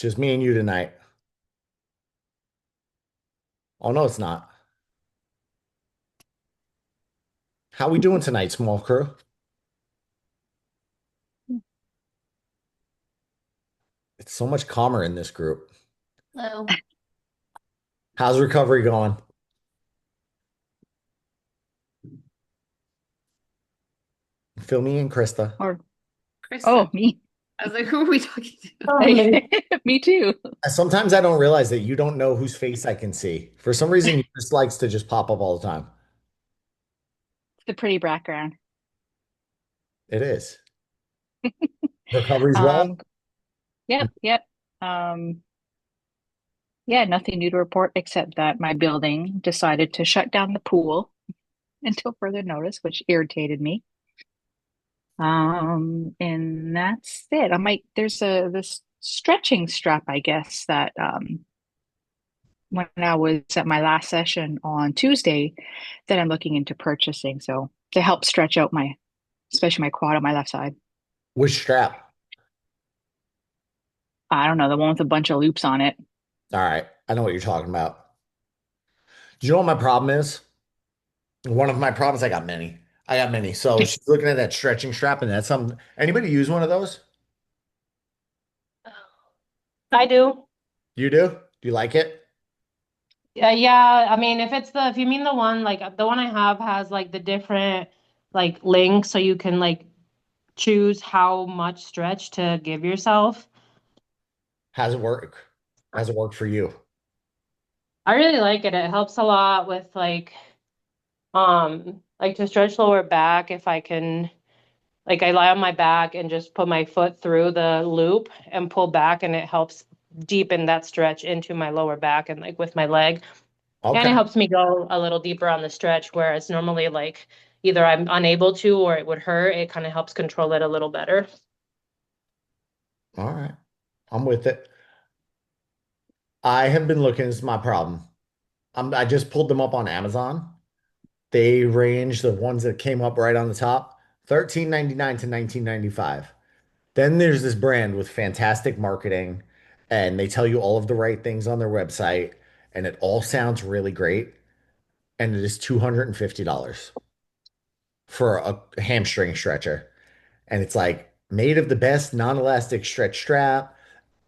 Just me and you tonight. Oh no, it's not. How we doing tonight, small crew? It's so much calmer in this group. Hello. How's recovery going? Fill me in, Krista. Or Kristen. oh, me. I was like, who are we talking to? Oh, me. Me too. Sometimes I don't realize that you don't know whose face I can see. For some reason, you just likes to just pop up all the time. The pretty background. It is. Recovery's well? Um, yep. Um, yeah, nothing new to report except that my building decided to shut down the pool until further notice, which irritated me. And that's it. There's this stretching strap, I guess, that when I was at my last session on Tuesday that I'm looking into purchasing. So to help stretch out especially my quad on my left side. Which strap? I don't know, the one with a bunch of loops on it. All right. I know what you're talking about. Do you know what my problem is? One of my problems, I got many. I got many. So she's looking at that stretching strap, and that's something. Anybody use one of those? I do. You do? Do you like it? Yeah. I mean, if you mean the one like the one I have has like the different like links, so you can like choose how much stretch to give yourself. How's it work? How's it work for you? I really like it. It helps a lot with like to stretch lower back if I can like I lie on my back and just put my foot through the loop and pull back, and it helps deepen that stretch into my lower back and like with my leg. And it Okay. helps me go a little deeper on the stretch, whereas normally like either I'm unable to or it would hurt. It kind of helps control it a little better. All right. I'm with it. I have been looking, this is my problem. I just pulled them up on Amazon. They range the ones that came up right on the top, 13.99 to 19.95. Then there's this brand with fantastic marketing, and they tell you all of the right things on their website, and it all sounds really great. And it is $250 for a hamstring stretcher. And it's like made of the best non-elastic stretch strap.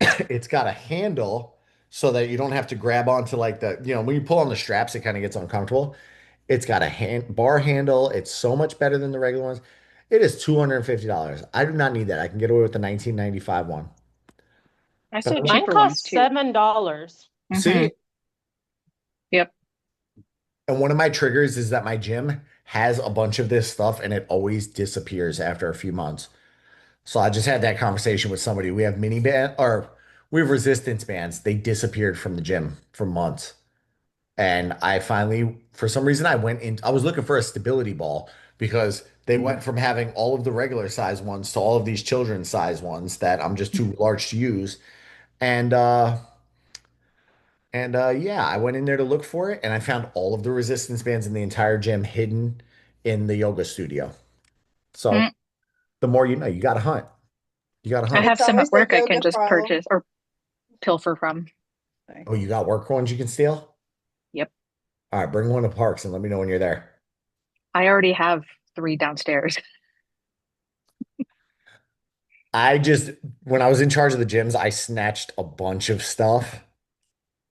It's got a handle so that you don't have to grab onto like when you pull on the straps, it kind of gets uncomfortable. It's got a bar handle. It's so much better than the regular ones. It is $250. I do not need that. I can get away with the 1995 one. I But saw Mine cheaper ones costs too. $7. Hmm. see, Yep. and one of my triggers is that my gym has a bunch of this stuff and it always disappears after a few months. So I just had that conversation with somebody. We have we have resistance bands. They disappeared from the gym for months. And I finally, for some reason, I was looking for a stability ball because they went from having all of the regular size ones to all of these children's size ones that I'm just too large to use. And yeah, I went in there to look for it and I found all of the resistance bands in the entire gym hidden in the yoga studio. So Mm. the more you know, you gotta hunt. You gotta I hunt. have It's some always at the work I can yoga just problem. purchase or pilfer from. Sorry. Oh, you got work ones you can steal? Yep. All right, bring one to Parks and let me know when you're there. I already have three downstairs. I just, when I was in charge of the gyms, I snatched a bunch of stuff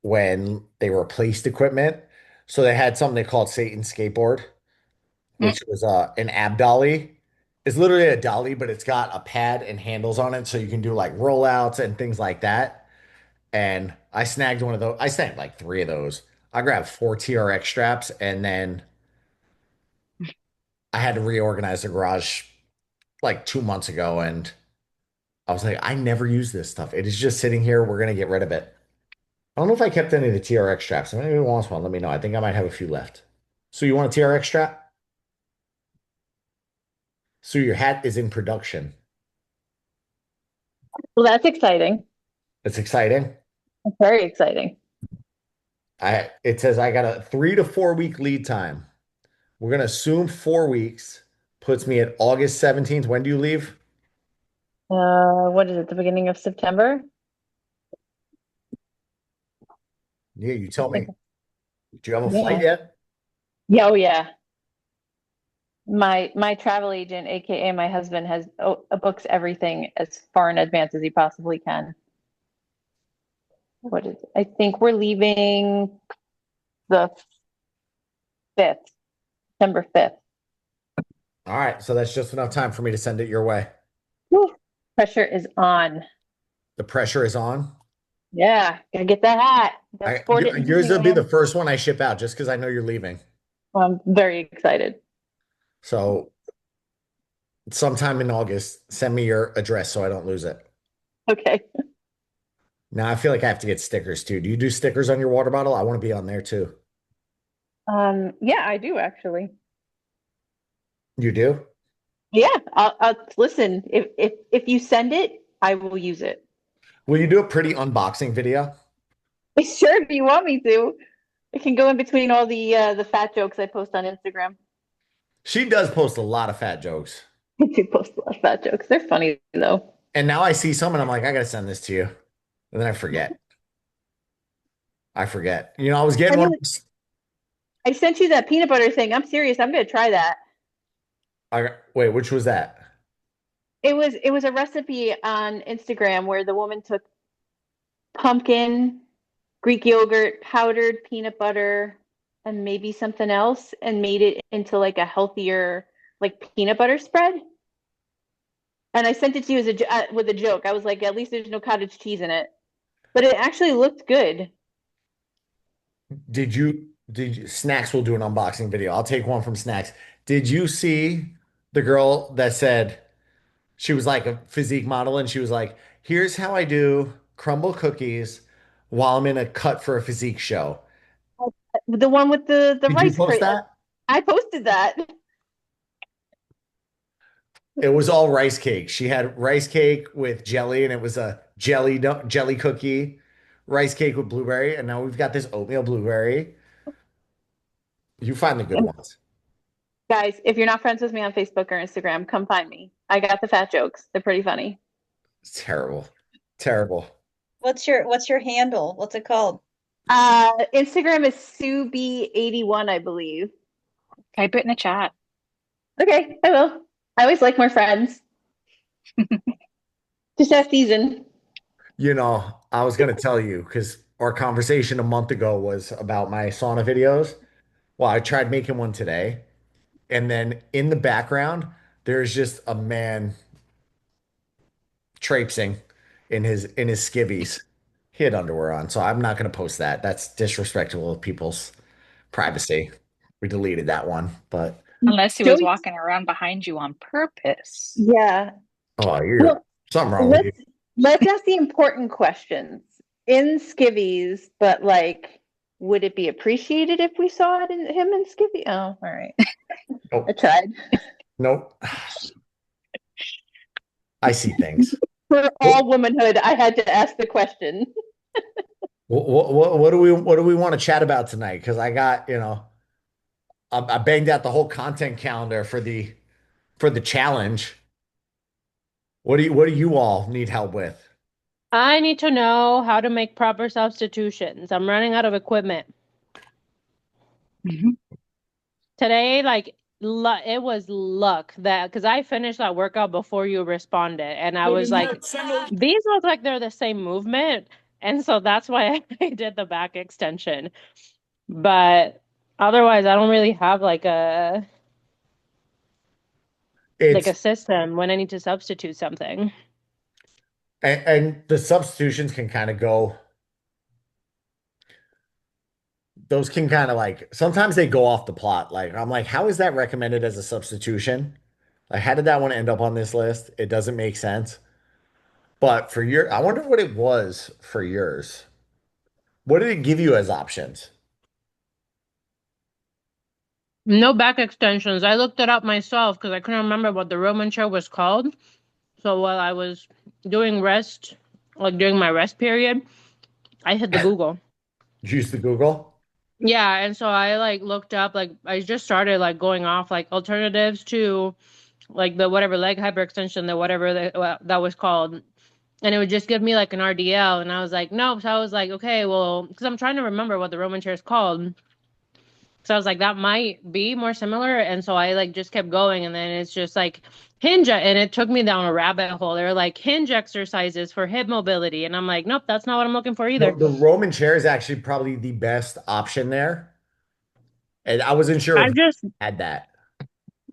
when they replaced equipment. So they had something they called Satan Skateboard, Mm. which was an ab dolly. It's literally a dolly, but it's got a pad and handles on it, so you can do like rollouts and things like that. And I snagged one of those. I snagged like three of those. I grabbed four TRX straps, and then I had to reorganize the garage like 2 months ago, and I was like, I never use this stuff. It is just sitting here. We're gonna get rid of it. I don't know if I kept any of the TRX straps. If anybody wants one, let me know. I think I might have a few left. So you want a TRX strap? So your hat is in production. Well, that's exciting. It's exciting. Very exciting. It says I got a 3 to 4 week lead time. We're gonna assume 4 weeks puts me at August 17th. When do you leave? What is it, the beginning of September? Yeah, you tell I me. think- Do you have a flight Yeah. yet? Yeah, oh yeah. My travel agent, aka my husband, has books everything as far in advance as he possibly can. What is it? I think we're leaving the 5th, December 5th. All right, so that's just enough time for me to send it your way. Whew. Pressure is on. The pressure is on. Yeah, gotta get that hat. Gotta sport it in Yours will be the Disneyland. first one I ship out just because I know you're leaving. I'm very excited. So sometime in August, send me your address so I don't lose it. Okay. Now I feel like I have to get stickers too. Do you do stickers on your water bottle? I want to be on there too. Yeah, I do actually. You do? Yeah, I'll listen. If you send it, I will use it. Will you do a pretty unboxing video? Sure, if you want me to. It can go in between all the fat jokes I post on Instagram. She does post a lot of fat jokes. I do post a lot of fat jokes. They're funny though. And now I see some and I'm like, I gotta send this to you. And then I forget. I forget. You know, I was I getting one. know I sent you that peanut butter thing. I'm serious. I'm gonna try that. Wait, which was that? It was a recipe on Instagram where the woman took pumpkin, Greek yogurt, powdered peanut butter, and maybe something else, and made it into like a healthier like peanut butter spread. And I sent it to you as with a joke. I was like, at least there's no cottage cheese in it, but it actually looked good. Snacks will do an unboxing video. I'll take one from Snacks. Did you see the girl that said she was like a physique model and she was like, here's how I do crumble cookies while I'm in a cut for a physique show. The one with the Did you rice post cake. that? I posted that. It was all rice cake. She had rice cake with jelly and it was a jelly cookie, rice cake with blueberry, and now we've got this oatmeal blueberry. You find the good ones. Guys, if you're not friends with me on Facebook or Instagram, come find me. I got the fat jokes. They're pretty funny. It's terrible. Terrible. What's your handle? What's it called? Instagram is SueB81, I believe. Type it in the chat. Okay, I will. I always like more friends. Just that season. You know, I was going to tell you because our conversation a month ago was about my sauna videos. Well, I tried making one today, and then in the background, there's just a man traipsing in his skivvies. He had underwear on, so I'm not going to post that. That's disrespectful of people's privacy. We deleted that one, but Unless he was Joey- walking around behind you on purpose. Yeah. oh, you're Well, something wrong with you. let's ask the important questions in skivvies, but like, would it be appreciated if we saw it in him in skivvy? Oh, all right. Nope. I tried. Nope. I see things. For all womanhood, I had to ask the question. What do we want to chat about tonight? Because I got, I banged out the whole content calendar for the challenge. What do you all need help with? I need to know how to make proper substitutions. I'm running out of equipment. Mhm. Today, like, it was luck that because I finished that workout before you responded, and I was like, these look like they're the same movement, and so that's why I did the back extension. But otherwise, I don't really have like a It's system when I need to substitute something. and the substitutions can kind of go. Those can kind of like sometimes they go off the plot. Like I'm like, how is that recommended as a substitution? Like, how did that one end up on this list? It doesn't make sense. But I wonder what it was for yours. What did it give you as options? No back extensions. I looked it up myself because I couldn't remember what the Roman chair was called. So while I was doing rest, like during my rest period, I hit the Google. Did you use the Google? Yeah, and so I like looked up, like I just started like going off like alternatives to like the whatever leg hyperextension, the whatever that was called. and it would just give me like an RDL. And I was like, nope. So I was like, okay, well, because I'm trying to remember what the Roman chair is called. So I was like, that might be more similar. And so I like just kept going. And then it's just like and it took me down a rabbit hole. They were like hinge exercises for hip mobility. And I'm like, nope, that's not what I'm looking for No, either. the Roman chair is actually probably the best option there. And I wasn't sure I if you just, had that.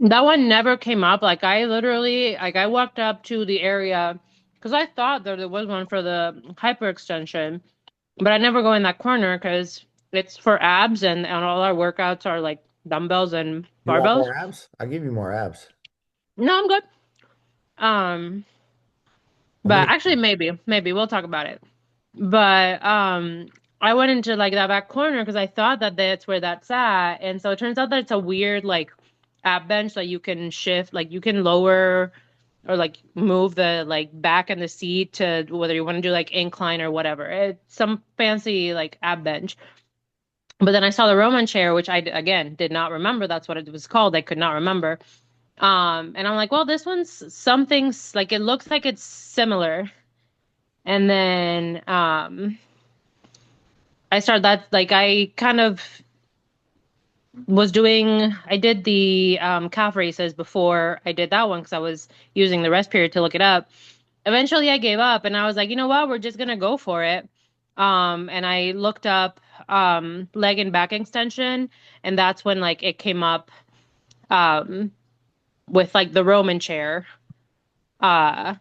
that one never came up. Like I literally, like I walked up to the area because I thought that there was one for the hyperextension, but I never go in that corner because it's for abs and all our workouts are like dumbbells and You want barbells. more abs? I'll give you more abs. No, I'm good. Um, I'm gonna but actually maybe we'll talk about it. But I went into like that back corner because I thought that that's where that's at. And so it turns out that it's a weird like ab bench that you can shift, like you can lower or like move the like back and the seat to whether you want to do like incline or whatever. It's some fancy like ab bench. But then I saw the Roman chair, which I again did not remember that's what it was called. I could not remember. And I'm like, well, this one's something's like it looks like it's similar. And then I started that like I kind of I did the calf races before I did that one because I was using the rest period to look it up. Eventually I gave up and I was like, you know what, we're just gonna go for it. And I looked up leg and back extension, and that's when like it came up um with like the Roman chair. Uh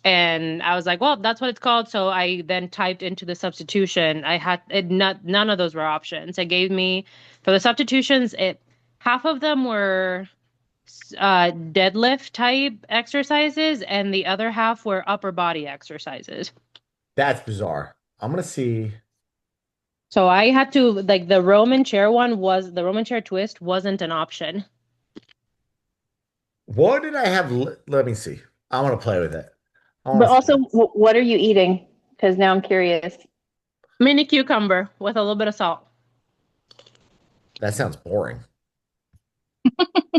and I was like, well, that's what it's called. So I then typed into the substitution. I had it not none of those were options. It gave me for the substitutions, it half of them were deadlift type exercises, and the other half were upper body exercises. That's bizarre. I'm gonna see. So I had to like the Roman chair twist wasn't an option. What did I have? Let me see. I want to play with it. I want But to see. also, what are you eating? Because now I'm curious. Mini cucumber with a little bit of salt. That sounds boring.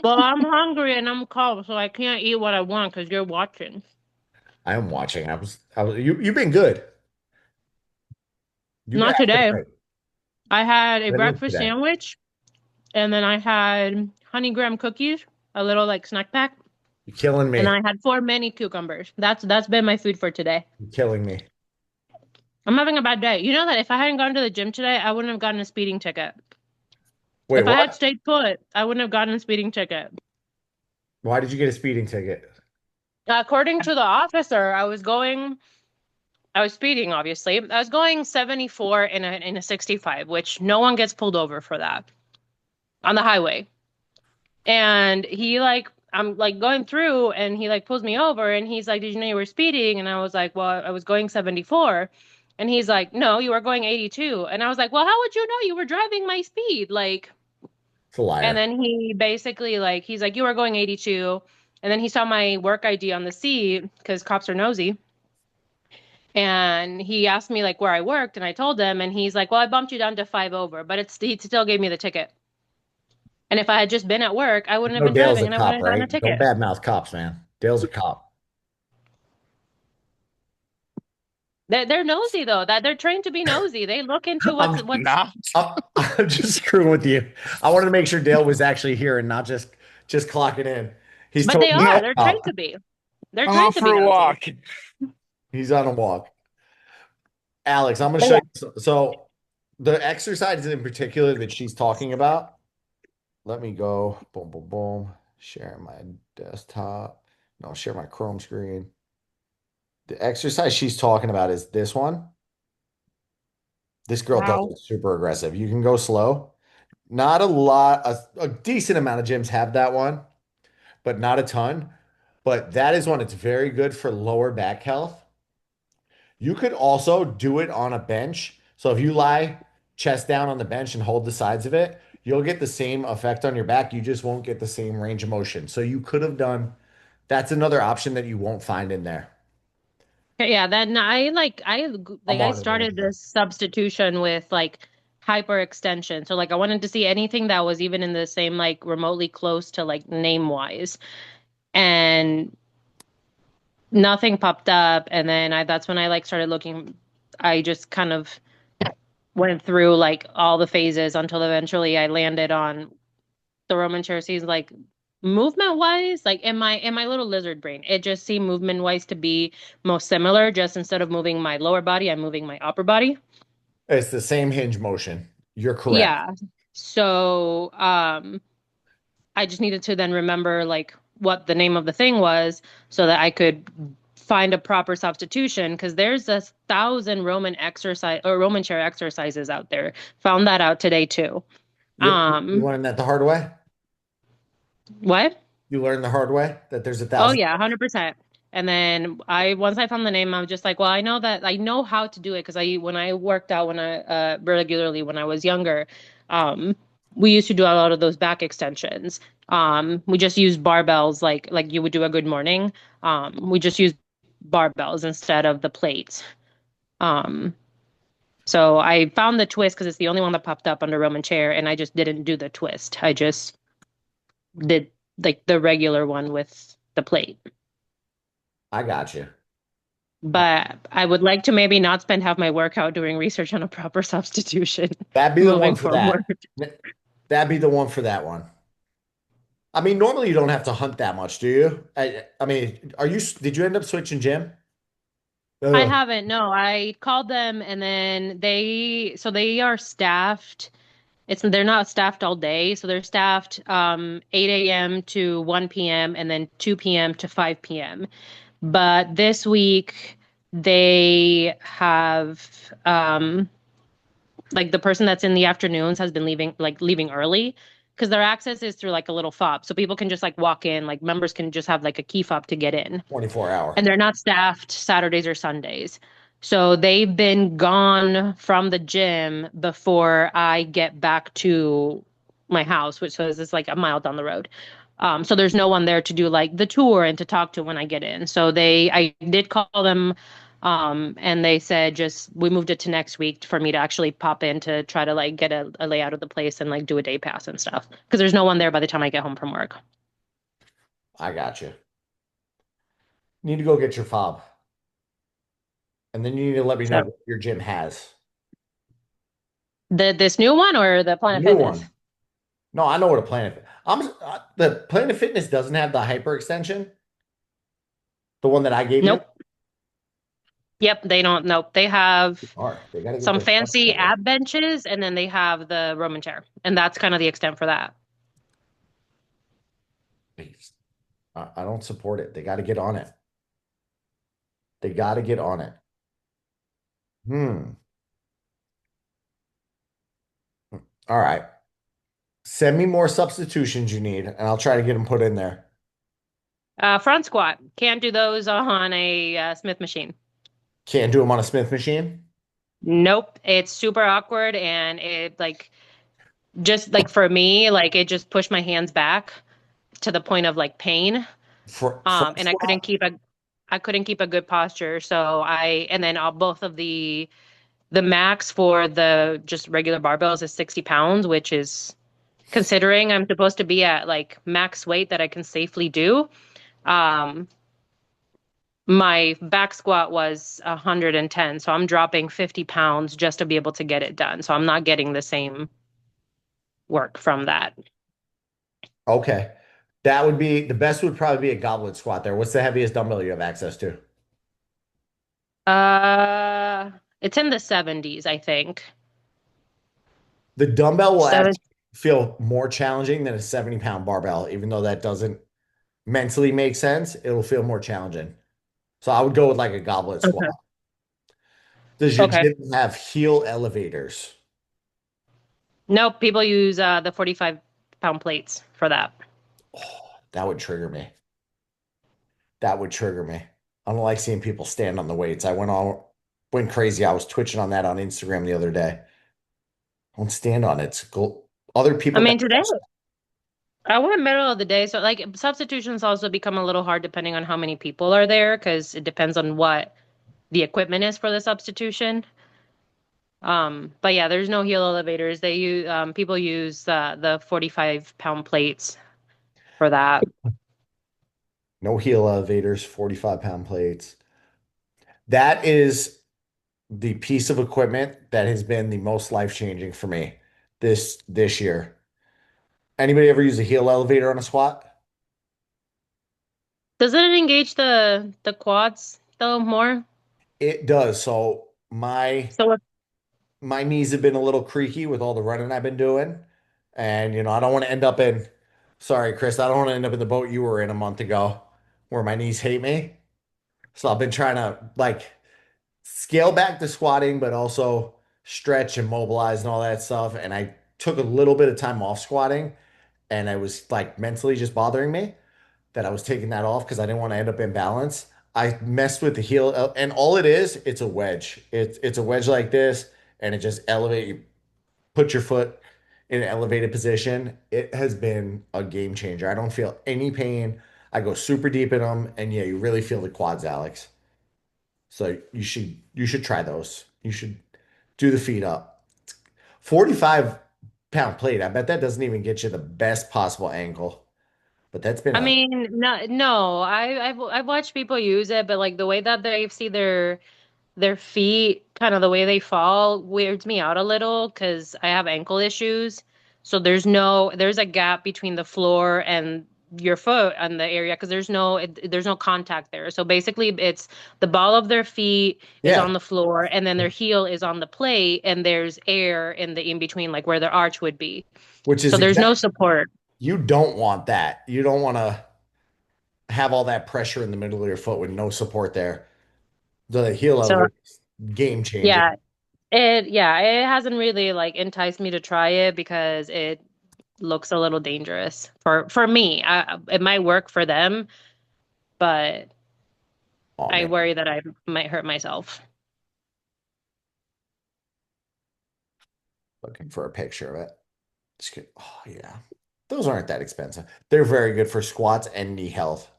Well, I'm hungry and I'm cold, so I can't eat what I want because you're watching. I am watching. You've been good. You've Not actually been today. great. I had a When was breakfast today? sandwich and then I had honey graham cookies, a little like snack pack, You're killing and me. I had 4 mini cucumbers. That's been my food for today. You're killing me. I'm having a bad day. You know that if I hadn't gone to the gym today, I wouldn't have gotten a speeding ticket. Wait, If I had what? stayed put, I wouldn't have gotten a speeding ticket. Why did you get a speeding ticket? According to the officer, I was speeding, obviously. I was going 74 in a 65, which no one gets pulled over for that on the highway. And he like I'm like going through and he like pulls me over and he's like, "Did you know you were speeding?" And I was like, "Well, I was going 74." And he's like, "No, you were going 82." And I was like, "Well, how would you know you were driving my speed?" Like, It's a and liar. then he basically like he's like, "You were going 82." And then he saw my work ID on the seat because cops are nosy. And he asked me like where I worked, and I told him, and he's like, "Well, I bumped you down to 5 over, but he still gave me the ticket. And if I had just been at work, I wouldn't have No, been Dale's driving a and I cop, wouldn't have gotten a right? Don't ticket." badmouth cops, man. Dale's a cop. They're nosy though. That they're trained to be nosy. They look into I'm what's. No. I'm just screwing with you. I wanted to make sure Dale was actually here and not just clocking in. He's But they totally are. No, They're a trained cop. to be. They're I'm trained out to for be a nosy. walk. He's on a walk. Alex, I'm gonna But show yeah, you. So the exercises in particular that she's talking about. Let me go. Boom, boom, boom. Share my desktop. No, share my Chrome screen. The exercise she's talking about is this one. This girl does Wow. it super aggressive. You can go slow. Not a lot, a decent amount of gyms have that one, but not a ton. But that is one. It's very good for lower back health. You could also do it on a bench. So if you lie chest down on the bench and hold the sides of it, you'll get the same effect on your back. You just won't get the same range of motion. So you could have done, that's another option that you won't find in there. Yeah, then I'm I on it right started here. this substitution with like hyperextension. So like I wanted to see anything that was even in the same like remotely close to like name wise. And nothing popped up. And then that's when I like started looking. I just kind of went through like all the phases until eventually I landed on the Roman charities. Like movement wise, like in my little lizard brain, it just seemed movement wise to be most similar. Just instead of moving my lower body, I'm moving my upper body. It's the same hinge motion. You're correct. Yeah. So I just needed to then remember like what the name of the thing was so that I could find a proper substitution because there's 1,000 Roman exercise or Roman chair exercises out there. Found that out today too. You learned that the hard way? What? You learned the hard way that there's a Oh thousand. yeah, 100%. And then once I found the name, I was just like, well, I know that I know how to do it because when I worked out when I regularly when I was younger, um, we used to do a lot of those back extensions. We just used barbells like you would do a good morning. We just used barbells instead of the plates. Um, so I found the twist because it's the only one that popped up under Roman chair, and I just didn't do the twist. I just did like the regular one with the plate. I got you. But I would like to maybe not spend half my workout doing research on a proper substitution That'd be the one moving for that. forward. That'd be the one for that one. I mean, normally you don't have to hunt that much, do you? I mean, did you end up switching gym? I Ugh. haven't, no. I called them and then they are staffed. They're not staffed all day, so they're staffed 8 a.m. to 1 p.m. and then 2 p.m. to 5 p.m. But this week they have like the person that's in the afternoons has been leaving early because their access is through like a little fob. So people can just like walk in, like members can just have like a key fob to get in. 24 hour. And they're not staffed Saturdays or Sundays. So they've been gone from the gym before I get back to my house, which is like a mile down the road. So there's no one there to do like the tour and to talk to when I get in. So I did call them, and they said just we moved it to next week for me to actually pop in to try to like get a layout of the place and like do a day pass and stuff because there's no one there by the time I get home from work. I got you. Need to go get your fob. And then you need to let me know So what your gym has. this new one or the Planet New Fitness? one. No, I know what a Planet. The Planet Fitness doesn't have the hyper extension. The one that I gave you. Nope. Yep, they don't. Nope. They have All right, they gotta get some their stuff fancy together. ab benches, and then they have the Roman chair, and that's kind of the extent for that. Please. I don't support it. They got to get on it. They got to get on it. Hmm. All right. Send me more substitutions you need, and I'll try to get them put in there. Front squat. Can't do those on a Smith machine. Can't do them on a Smith machine. Nope. It's super awkward, and it like just like for me, like it just pushed my hands back to the point of like pain. Front And squat. I couldn't keep a good posture. So and then both of the max for the just regular barbells is 60 pounds, which is considering I'm supposed to be at like max weight that I can safely do. Um, my back squat was 110, so I'm dropping 50 pounds just to be able to get it done. So I'm not getting the same work from that. Okay. That would be the best would probably be a goblet squat there. What's the heaviest dumbbell you have access to? It's in the 70s, I think. The dumbbell will Seven. actually feel more challenging than a 70-pound barbell, even though that doesn't mentally make sense. It'll feel more challenging. So I would go with like a goblet squat. Okay. Does your Okay. gym have heel elevators? Nope, people use the 45-pound plates for that. Oh, that would trigger me. That would trigger me. I don't like seeing people stand on the weights. Went crazy. I was twitching on that on Instagram the other day. Don't stand on it. Other I people got mean, today I went middle of the day, so like substitutions also become a little hard depending on how many people are there because it depends on what the equipment is for the substitution. But yeah, there's no heel elevators. They use people use the 45-pound plates for that. No heel elevators, 45-pound plates. That is the piece of equipment that has been the most life-changing for me this year. Anybody ever use a heel elevator on a squat? Doesn't it engage the quads though more? It does. So So what- my knees have been a little creaky with all the running I've been doing. And I don't want to end up in, sorry, Chris, I don't want to end up in the boat you were in a month ago where my knees hate me. So I've been trying to like scale back the squatting, but also stretch and mobilize and all that stuff. And I took a little bit of time off squatting and I was like mentally just bothering me that I was taking that off because I didn't want to end up in balance. I messed with the heel and all it is, it's a wedge. It's a wedge like this and it just you put your foot in an elevated position. It has been a game changer. I don't feel any pain. I go super deep in them and yeah, you really feel the quads, Alex. So you should try those. You should do the feet up. 45-pound plate. I bet that doesn't even get you the best possible angle. But that's been I a mean, no, I've watched people use it, but like the way that they see their feet, kind of the way they fall, weirds me out a little because I have ankle issues. So there's a gap between the floor and your foot and the area because there's no contact there. So basically, it's the ball of their feet is yeah, on the floor and then their heel is on the plate and there's air in the in between, like where their arch would be. which So is there's no exact. support. You don't want that. You don't want to have all that pressure in the middle of your foot with no support there. The heel So elevator, game changer. yeah, it hasn't really like enticed me to try it because it looks a little dangerous for me. It might work for them, but Oh I man, worry that I might hurt myself. looking for a picture of it. Oh yeah, those aren't that expensive. They're very good for squats and knee health.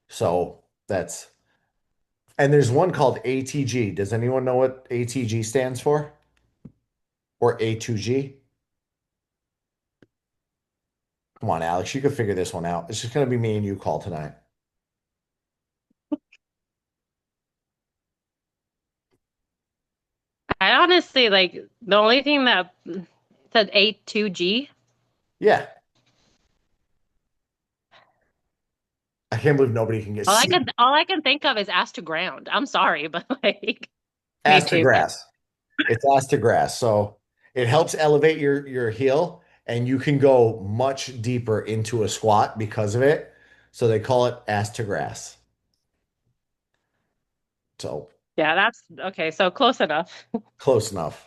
So that's and there's one called ATG. Does anyone know what ATG stands for? Or A2G? Come on, Alex, you can figure this one out. It's just gonna be me and you call tonight. I honestly like the only thing that said A2G. Yeah, I can't believe nobody can get All I can think of is ass to ground. I'm sorry, but like me ass to too. But grass. It's ass to grass. So it helps elevate your heel and you can go much deeper into a squat because of it. So they call it ass to grass. So yeah, that's okay. So close enough. close enough.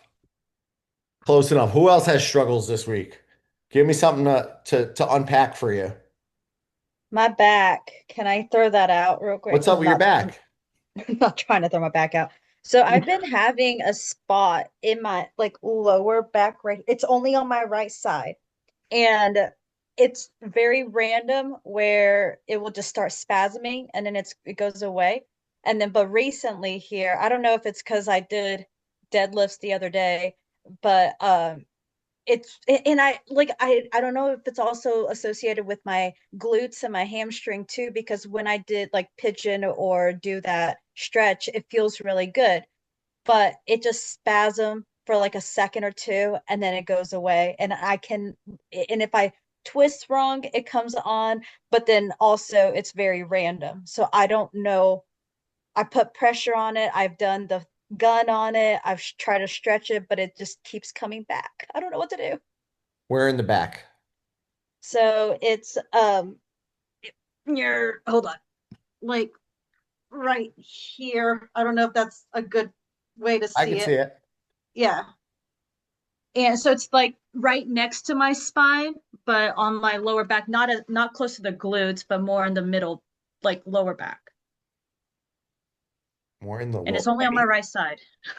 Close enough. Who else has struggles this week? Give me something to unpack for you. My back. Can I throw that out real quick? What's up with your back? I'm not trying to throw my back out. So I've been having a spot in my like lower back right. It's only on my right side. And it's very random where it will just start spasming and then it goes away. And then but recently here, I don't know if it's because I did deadlifts the other day, but it's and I don't know if it's also associated with my glutes and my hamstring too, because when I did like pigeon or do that stretch, it feels really good, but it just spasm for like a second or two and then it goes away. And if I twist wrong, it comes on, but then also it's very random. So I don't know. I put pressure on it. I've done the gun on it. I've tried to stretch it, but it just keeps coming back. I don't know what to do. Where in the back? So it's near, hold on, like right here. I don't know if that's a good way to I see can see it. it. Yeah. And so it's like right next to my spine, but on my lower back, not close to the glutes, but more in the middle, like lower back. More in the And it's low. only on my right side.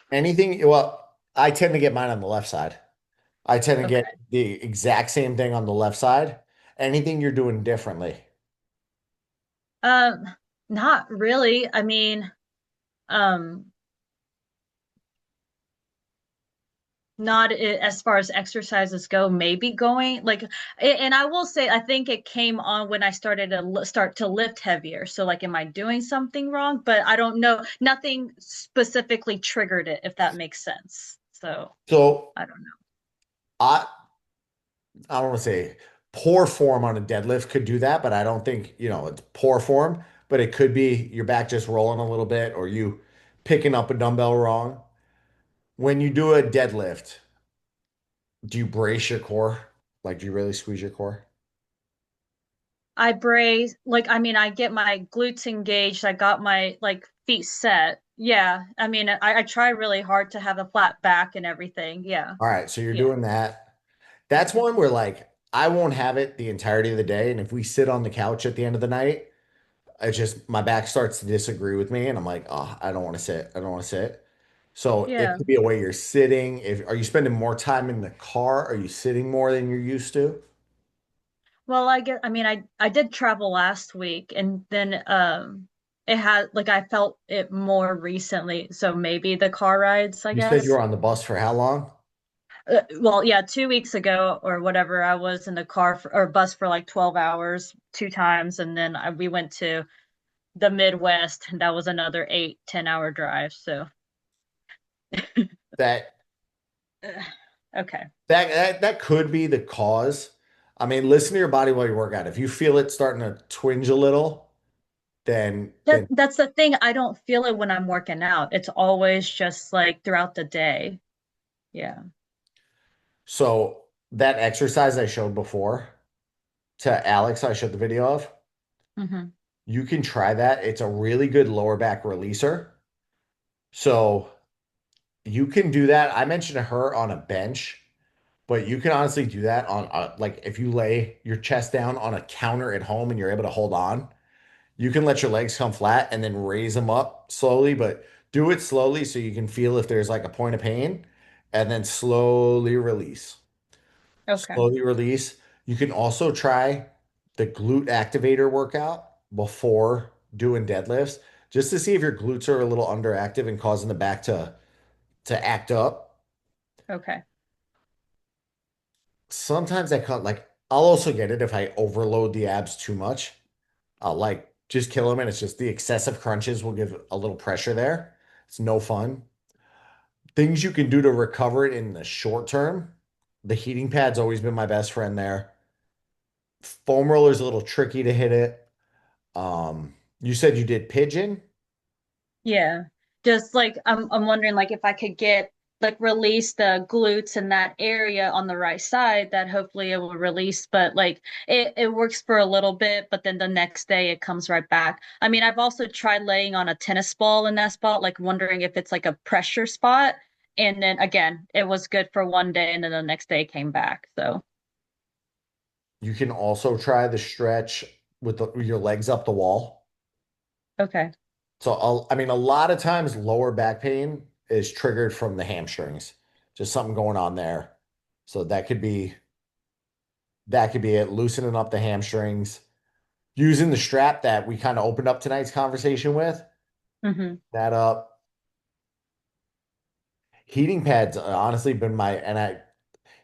Anything, well, I tend to get mine on the left side. I tend to Okay. get the exact same thing on the left side. Anything you're doing differently? Um, Not really. I mean, um, not as far as exercises go, maybe going like, and I will say, I think it came on when I started to start to lift heavier. So like, am I doing something wrong? But I don't know. Nothing specifically triggered it, if that makes sense. So So I don't know. I I don't want to say poor form on a deadlift could do that, but I don't think, it's poor form, but it could be your back just rolling a little bit or you picking up a dumbbell wrong. When you do a deadlift, do you brace your core? Like, do you really squeeze your core? I brace, like, I mean, I get my glutes engaged. I got my like feet set. Yeah. I mean, I try really hard to have a flat back and everything. Yeah. All right, so you're Yeah. doing that. That's Yeah. one where like I won't have it the entirety of the day, and if we sit on the couch at the end of the night, it's just my back starts to disagree with me, and I'm like, oh, I don't want to sit. I don't want to sit. So it Yeah. could be a way you're sitting. If are you spending more time in the car? Are you sitting more than you're used to? Well, I mean, I did travel last week and then it had like I felt it more recently, so maybe the car rides, I You said you guess. were on the bus for how long? Well, yeah, 2 weeks ago or whatever, I was in the car or bus for like 12 hours 2 times, and then we went to the Midwest, and that was another 8-10 hour drive. So That okay. that could be the cause. I mean, listen to your body while you work out. If you feel it starting to twinge a little, then That's the thing. I don't feel it when I'm working out. It's always just like throughout the day. Yeah. so that exercise I showed before to Alex, I showed the video of. Hmm. You can try that. It's a really good lower back releaser. So you can do that. I mentioned to her on a bench, but you can honestly do that on like if you lay your chest down on a counter at home and you're able to hold on, you can let your legs come flat and then raise them up slowly, but do it slowly so you can feel if there's like a point of pain and then slowly release. Okay. Slowly release. You can also try the glute activator workout before doing deadlifts just to see if your glutes are a little underactive and causing the back to act up. Okay. Sometimes I can't like I'll also get it if I overload the abs too much. I'll like just kill them and it's just the excessive crunches will give a little pressure there. It's no fun. Things you can do to recover it in the short term. The heating pad's always been my best friend there. Foam roller's a little tricky to hit it. You said you did pigeon. Yeah. Just like I'm wondering like if I could get like release the glutes in that area on the right side, that hopefully it will release, but like it works for a little bit, but then the next day it comes right back. I mean, I've also tried laying on a tennis ball in that spot, like wondering if it's like a pressure spot. And then again, it was good for one day and then the next day it came back. So You can also try the stretch with your legs up the wall. okay. So I mean, a lot of times lower back pain is triggered from the hamstrings, just something going on there. So that could be it, loosening up the hamstrings, using the strap that we kind of opened up tonight's conversation with, Hmm. that up. Heating pads honestly been my and I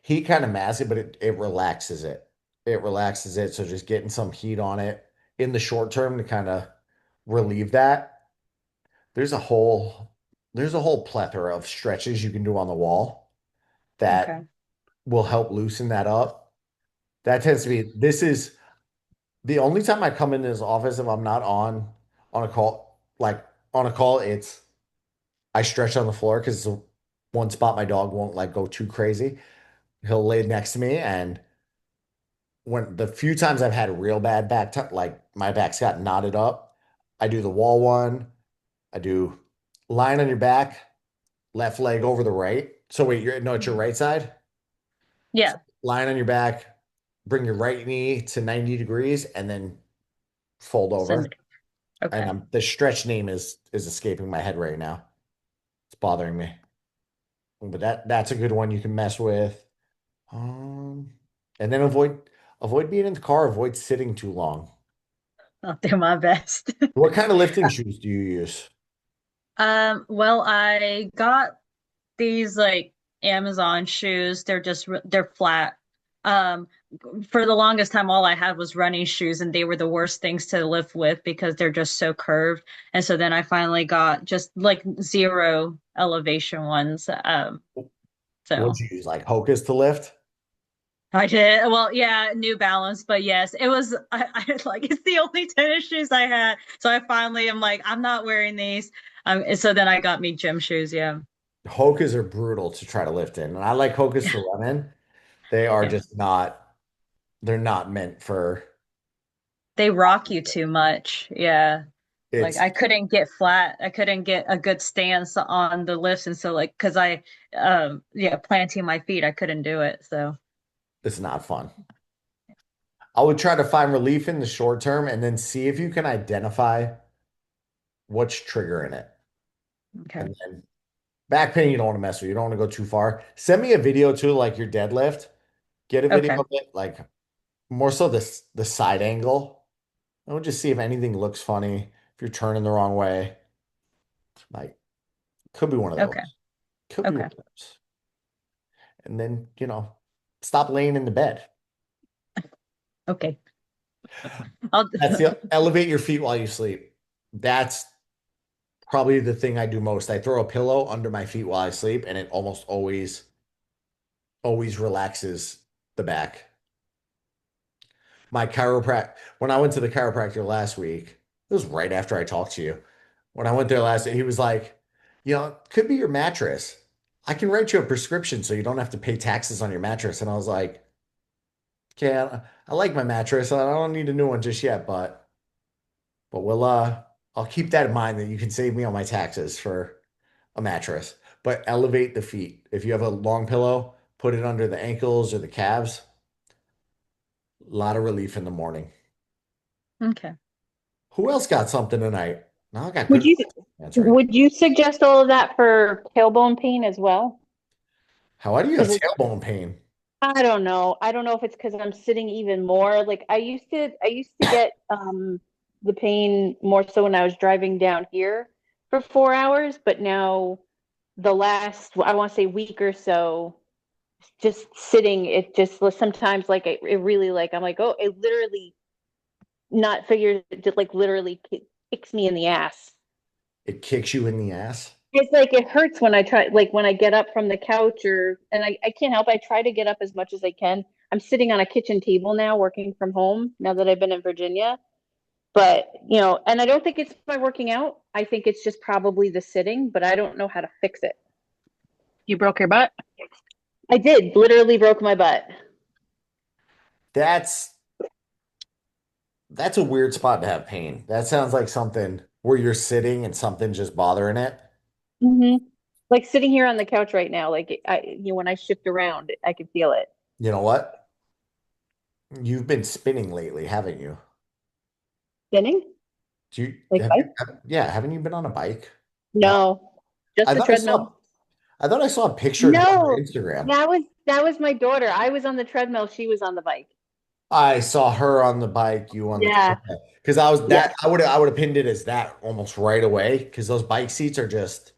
heat kind of massive, but it relaxes it. It relaxes it. So just getting some heat on it in the short term to kind of relieve that. There's a whole there's a whole plethora of stretches you can do on the wall that Okay. will help loosen that up. That tends to be this is the only time I come in this office if I'm not on a call, like on a call, it's I stretch on the floor because it's the one spot my dog won't like go too crazy. He'll lay next to me, and when the few times I've had real bad like my back's got knotted up, I do the wall one. I do lying on your back, left leg over the right. So wait, you're no, it's your right side. So Yeah. lying on your back, bring your right knee to 90 degrees, and then fold over. Send And okay. the stretch name is escaping my head right now. It's bothering me. But that's a good one you can mess with. Um, and then avoid being in the car, avoid sitting too long. I'll do my best. What kind of lifting shoes do you use? Well, I got these like Amazon shoes. They're flat. Um, for the longest time, all I had was running shoes, and they were the worst things to live with because they're just so curved. And so then I finally got just like zero elevation ones. So What'd you use, like Hocus to lift? I did. Well, yeah, New Balance, but yes, it was. I like it's the only tennis shoes I had. So I finally am like, I'm not wearing these. And so then I got me gym shoes. Yeah, Hocus are brutal to try to lift in, and I like Hocus to run in. They are yeah. just not. They're not meant for. They rock you too much. Yeah. Like It's I couldn't get flat. I couldn't get a good stance on the lifts. And so like, cause yeah, planting my feet, I couldn't do it. So, it's not fun. I would try to find relief in the short term and then see if you can identify what's triggering it. okay. And then back pain, you don't want to mess with. You don't want to go too far. Send me a video too, like your deadlift. Get a video Okay. of it, like more so the side angle. I would just see if anything looks funny. If you're turning the wrong way, like could be one of Okay. those. Could be one Okay. of those. And then, stop laying in the bed. Okay. I'll, That's the elevate your feet while you sleep. That's probably the thing I do most. I throw a pillow under my feet while I sleep, and it almost always relaxes the back. My chiropractor, when I went to the chiropractor last week, it was right after I talked to you. When I went there last, he was like, it could be your mattress. I can write you a prescription so you don't have to pay taxes on your mattress. And I was like, okay, I like my mattress. I don't need a new one just yet, but I'll keep that in mind that you can save me on my taxes for a mattress. But elevate the feet. If you have a long pillow, put it under the ankles or the calves. A lot of relief in the morning. okay. Who else got something tonight? Now I got Would good you answering. would you suggest all of that for tailbone pain as well? How do you have Because tailbone pain? I don't know. I don't know if it's because I'm sitting even more. Like I used to get the pain more so when I was driving down here for 4 hours, but now the last I want to say week or so, just sitting, it just sometimes like it really like I'm like, oh, it literally not figures it just like literally kicks me in the ass. It kicks you in the ass. It's like it hurts when I try, like when I get up from the couch and I can't help. I try to get up as much as I can. I'm sitting on a kitchen table now, working from home now that I've been in Virginia. But, and I don't think it's by working out. I think it's just probably the sitting, but I don't know how to fix it. You broke your butt? I did, literally broke my butt. That's a weird spot to have pain. That sounds like something where you're sitting and something just bothering it. Like sitting here on the couch right now, like when I shift around, I can feel it. You know what? You've been spinning lately, haven't you? Spinning? Do you Like bike? yeah, haven't you been on a bike? No. No, just I the thought I saw treadmill. I thought I saw a picture of you on your No, Instagram. that was my daughter. I was on the treadmill. She was on the bike. I saw her on the bike, you on the Yeah. because I was Yeah. that I would have pinned it as that almost right away because those bike seats are just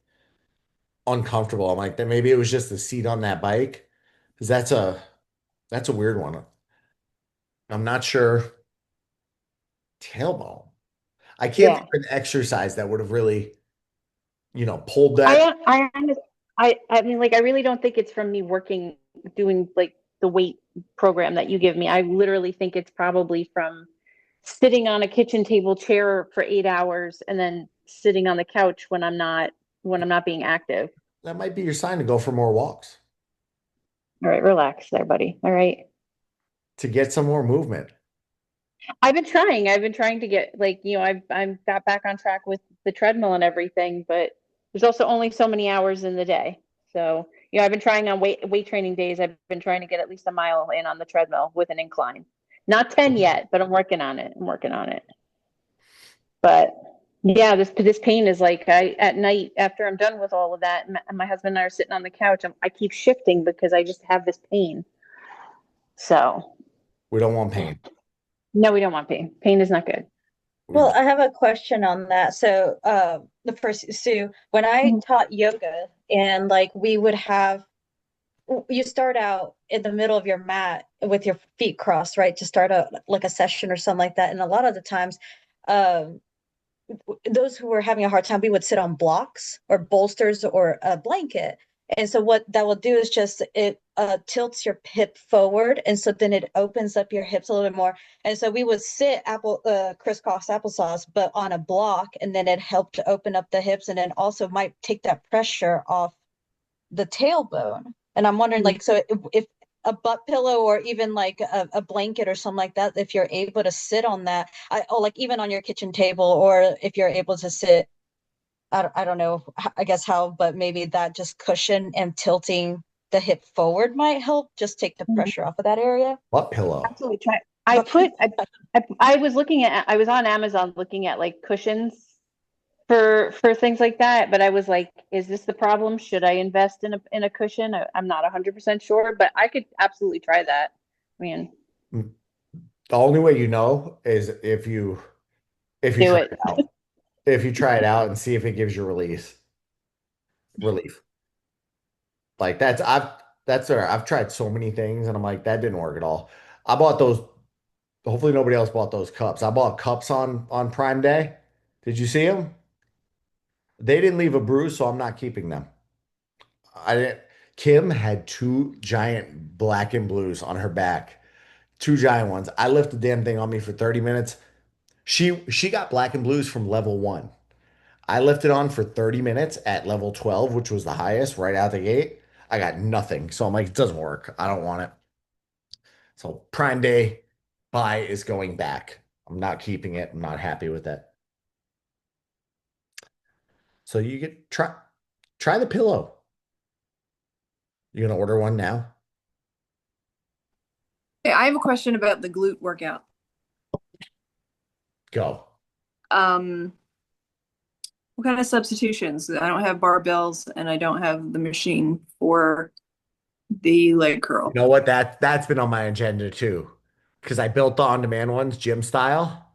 uncomfortable. I'm like, then maybe it was just the seat on that bike because that's a weird one. I'm not sure. Tailbone. I can't Yeah. think of an exercise that would have really, pulled that. I mean, like, I really don't think it's from me doing like the weight program that you give me. I literally think it's probably from sitting on a kitchen table chair for 8 hours and then sitting on the couch when I'm not being active. That might be your sign to go for more walks All right, relax there, buddy. All right. to get some more movement. I've been trying. I've been trying to get like, I'm got back on track with the treadmill and everything, but there's also only so many hours in the day. So, I've been trying on weight training days. I've been trying to get at least a mile in on the treadmill with an incline. Not 10 yet, but I'm working on it. But yeah, this pain is like at night after I'm done with all of that, and my husband and I are sitting on the couch. I keep shifting because I just have this pain. So We don't want pain. no, we don't want pain. Pain is not good. Well, I have a question on that. So, the first, Sue, when I taught yoga and like we would have you start out in the middle of your mat with your feet crossed, right? To start a like a session or something like that. And a lot of the times, um, those who were having a hard time, we would sit on blocks or bolsters or a blanket. And so what that will do is just it tilts your hip forward, and so then it opens up your hips a little bit more. And so we would sit crisscross applesauce, but on a block, and then it helped to open up the hips, and then also might take that pressure off the tailbone. And I'm wondering, like, so if a butt pillow or even like a blanket or something like that, if you're able to sit on that, or like even on your kitchen table, or if you're able to sit, I don't know, I guess how, but maybe that just cushion and tilting the hip forward might help just take the pressure off of that area. Butt pillow. Absolutely try. I was looking at, I was on Amazon looking at like cushions for things like that, but I was like, is this the problem? Should I invest in a cushion? I'm not 100% sure, but I could absolutely try that. I mean, The only way you know is if you do try it. it out. If you try it out and see if it gives you relief. Like that's where I've tried so many things and I'm like, that didn't work at all. I bought those. Hopefully nobody else bought those cups. I bought cups on Prime Day. Did you see them? They didn't leave a bruise, so I'm not keeping them. I didn't. Kim had two giant black and blues on her back, two giant ones. I left the damn thing on me for 30 minutes. She got black and blues from level one. I left it on for 30 minutes at level 12, which was the highest right out the gate. I got nothing. So I'm like, it doesn't work. I don't want it. So Prime Day buy is going back. I'm not keeping it. I'm not happy with it. So you get try the pillow. You gonna order one now? Hey, I have a question about the glute workout. Go. Um, what kind of substitutions? I don't have barbells and I don't have the machine for the leg curl. You know what? That's been on my agenda too. Because I built the on-demand ones, gym style.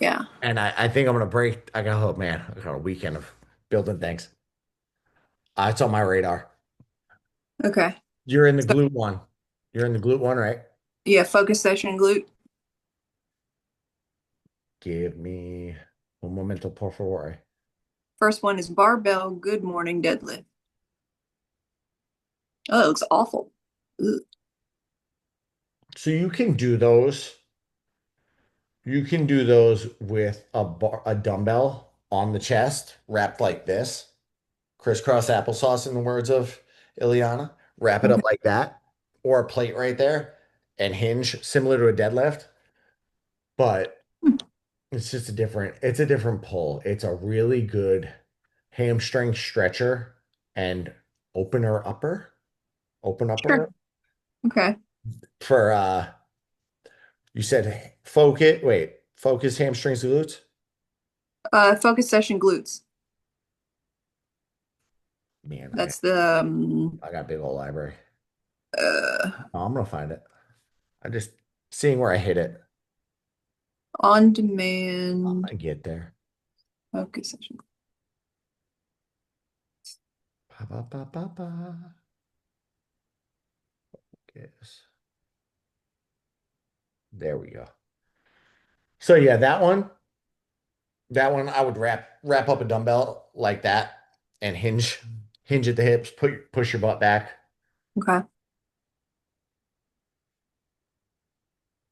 Yeah. And I think I'm gonna break. Oh man, I got a weekend of building things. It's on my radar. Okay. You're in the So, glute one. You're in the glute one, right? yeah, focus session glute. Give me un momento, por favor. First one is barbell good morning deadlift. Oh, it looks awful. Ugh. So you can do those. You can do those with a dumbbell on the chest, wrapped like this. Crisscross applesauce, in the words of Ileana. Wrap it up Okay. like that, or a plate right there, and hinge similar to a deadlift. But it's a different pull. It's a really good hamstring stretcher and opener upper, open upper Sure. Okay. for you said focus hamstrings glutes. Focus session glutes. Man, That's the I got a big old library. uh Oh, I'm gonna find it. I just seeing where I hit it. on I demand get there. focus session. Ba, ba, ba, ba, ba. Yes. There we go. So yeah, that one I would wrap up a dumbbell like that and hinge at the hips, push your butt back. Okay.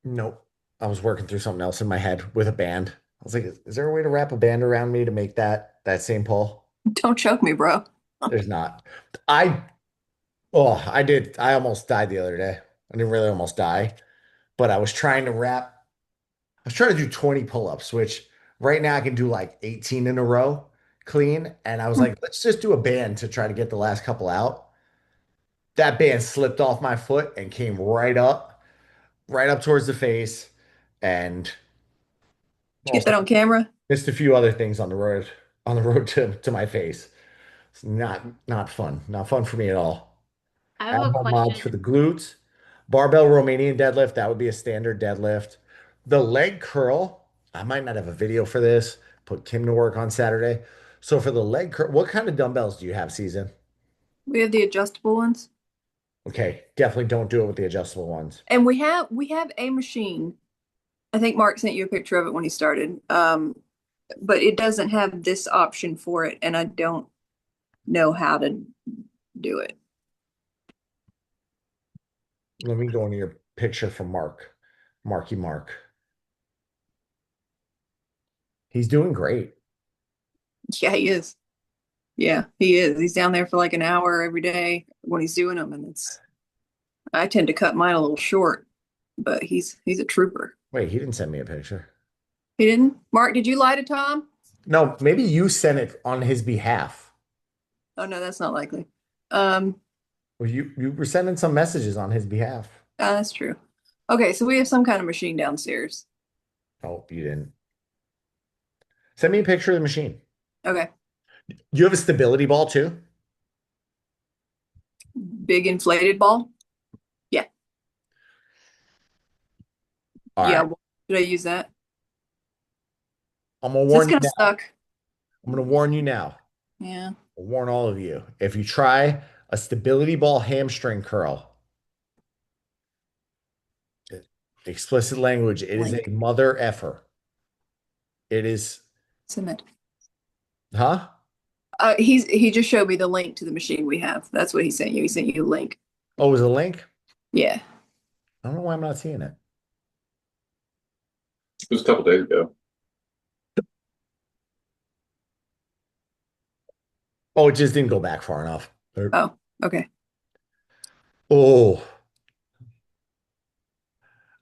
Nope. I was working through something else in my head with a band. I was like, is there a way to wrap a band around me to make that same pull? Don't choke me, bro. There's not. I oh, I did. I almost died the other day. I didn't really almost die, but I was trying to do 20 pull-ups, which right now I can do like 18 in a row clean. And I was like, let's just do a band to try to get the last couple out. That band slipped off my foot and came right up towards the face, and Did you get that on camera? missed a few other things on the road to my face. It's not fun. Not fun for me at all. I have a Elbow mods for question. the glutes. Barbell Romanian deadlift, that would be a standard deadlift. The leg curl, I might not have a video for this. Put Kim to work on Saturday. So for the leg curl, what kind of dumbbells do you have, Season? We have the adjustable ones. Okay, definitely don't do it with the adjustable ones. And we have a machine. I think Mark sent you a picture of it when he started. But it doesn't have this option for it, and I don't know how to do it. Let me go into your picture from Mark. Marky Mark. He's doing great. Yeah, he is. Yeah, he is. He's down there for like an hour every day when he's doing them, and I tend to cut mine a little short, but he's a trooper. Wait, he didn't send me a picture. He didn't? Mark, did you lie to Tom? No, maybe you sent it on his behalf. Oh no, that's not likely. Um, Well, you were sending some messages on his behalf. that's true. Okay, so we have some kind of machine downstairs. Oh, you didn't. Send me a picture of the machine. Okay, You have a stability ball too? big inflated ball. Yeah, All yeah. right. Should I use that? I'm gonna That's warn you gonna now. suck. I'm gonna warn you now. Yeah. I'll warn all of you. If you try a stability ball hamstring curl, explicit language, it is a Link. mother effer. It is, Submit. huh? He just showed me the link to the machine we have. That's what he sent you. He sent you a link. Oh, it was a link? Yeah. I don't know why I'm not seeing it. It was a couple days ago. Oh, it just didn't go back far enough. Oh, okay. Oh,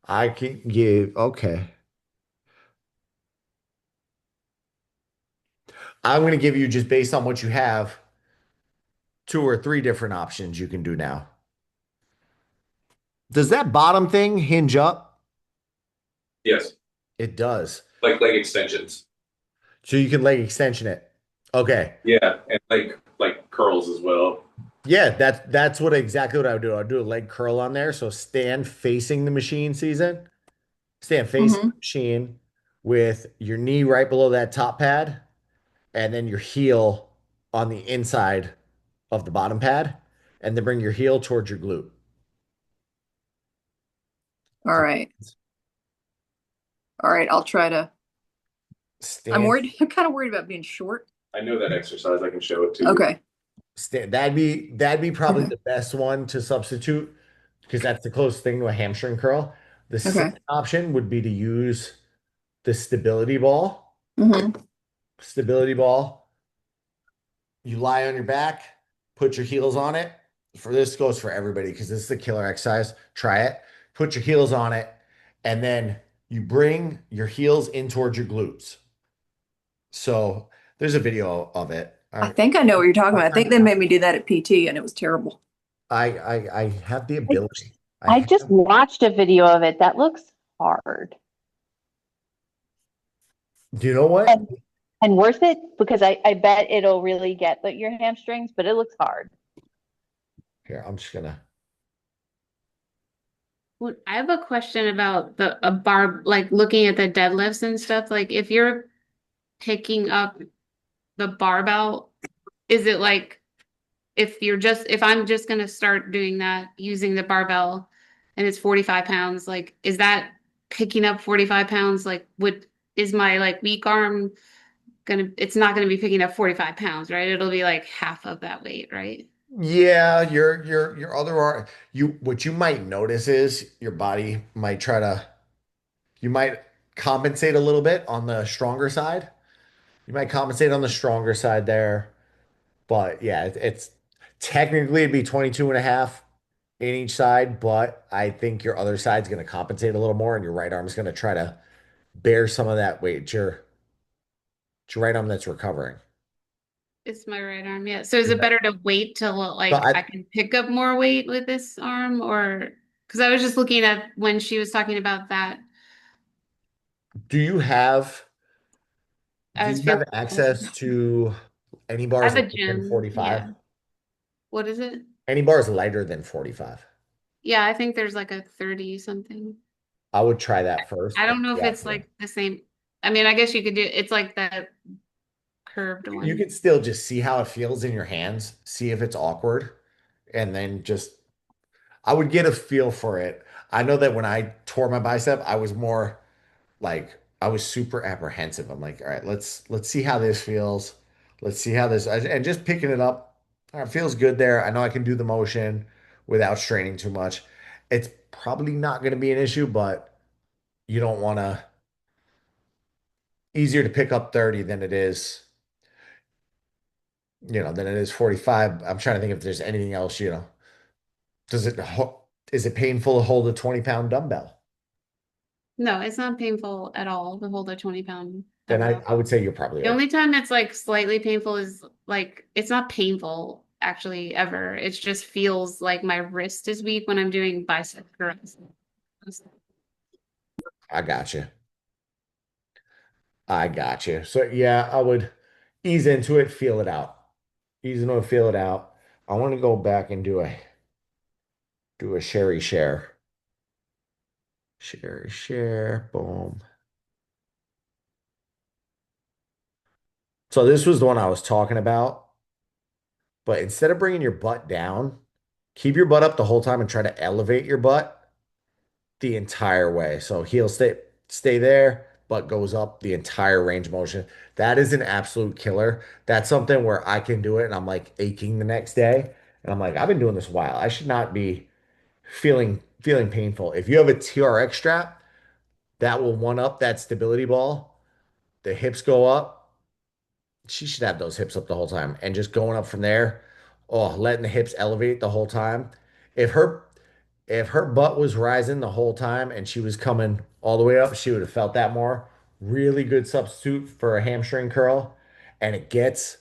I can give, okay. I'm going to give you, just based on what you have, 2 or 3 different options you can do now. Does that bottom thing hinge up? Yes, It does. like leg extensions. So you can leg extension it. Okay. Yeah, and like curls as well. Yeah, that's exactly what I would do. I'd do a leg curl on there. So stand facing the machine, season. Stand facing Hmm. the machine with your knee right below that top pad, and then your heel on the inside of the bottom pad, and then bring your heel towards your glute. All right. All right. I'll try to. I'm Stand, worried. I'm kind of worried about being short. I know that exercise. I can show it to you. Okay. that'd be probably Okay. the best one to substitute because that's the closest thing to a hamstring curl. The Okay. second option would be to use the stability ball. Hmm. Stability ball. You lie on your back, put your heels on it. For this goes for everybody because this is a killer exercise. Try it. Put your heels on it, and then you bring your heels in towards your glutes. So there's a video of it. I think I know what you're talking about. I think they made me do that at PT, and it was terrible. I have the ability. I just watched a video of it. That looks hard Do you know what? and worth it because I bet it'll really get your hamstrings, but it looks hard. Here, I'm just gonna. Well, I have a question about a bar, like looking at the deadlifts and stuff. Like if you're picking up the barbell, is it like if I'm just gonna start doing that using the barbell and it's 45 pounds, like is that picking up 45 pounds? Like is my like weak arm it's not gonna be picking up 45 pounds, right? It'll be like half of that weight, right? Yeah, your other arm. What you might notice is your body might try to. You might compensate a little bit on the stronger side. You might compensate on the stronger side there. But yeah, it's technically it'd be 22 and a half in each side, but I think your other side's going to compensate a little more and your right arm's going to try to bear some of that weight. It's your right arm that's recovering. It's my right arm, yeah. So is it better to wait till like So I can pick up more weight with this arm or because I was just looking at when she was talking about that. do you have I do was you have feeling access to any I bars have a lighter than gym, 45? yeah. What is it? Any bars lighter than 45? Yeah, I think there's like a 30 something. I would try that first. I don't know if Yeah, it's like the same. I mean, I guess you could do it's like the curved you one. can still just see how it feels in your hands, see if it's awkward, and then just I would get a feel for it. I know that when I tore my bicep, I was more like I was super apprehensive. I'm like, all right, let's see how this feels. Let's see how this and just picking it up. It feels good there. I know I can do the motion without straining too much. It's probably not going to be an issue, but you don't want to easier to pick up 30 than it is, than it is 45. I'm trying to think if there's anything else, does it is it painful to hold a 20-pound dumbbell? No, it's not painful at all to hold a 20-pound Then I, dumbbell. I would say you're probably The okay. only time that's like slightly painful is like it's not painful actually ever. It just feels like my wrist is weak when I'm doing bicep curls. I got you. I got you. So yeah, I would ease into it, feel it out. Ease into it, feel it out. I want to go back and do a Sherry share. Sherry share. Boom. So this was the one I was talking about, but instead of bringing your butt down, keep your butt up the whole time and try to elevate your butt the entire way. So heel stay there, but goes up the entire range of motion. That is an absolute killer. That's something where I can do it and I'm like aching the next day. And I'm like, I've been doing this a while. I should not be feeling painful. If you have a TRX strap, that will one up that stability ball. The hips go up. She should have those hips up the whole time and just going up from there. Oh, letting the hips elevate the whole time. If her if her butt was rising the whole time and she was coming all the way up, she would have felt that more. Really good substitute for a hamstring curl. And it gets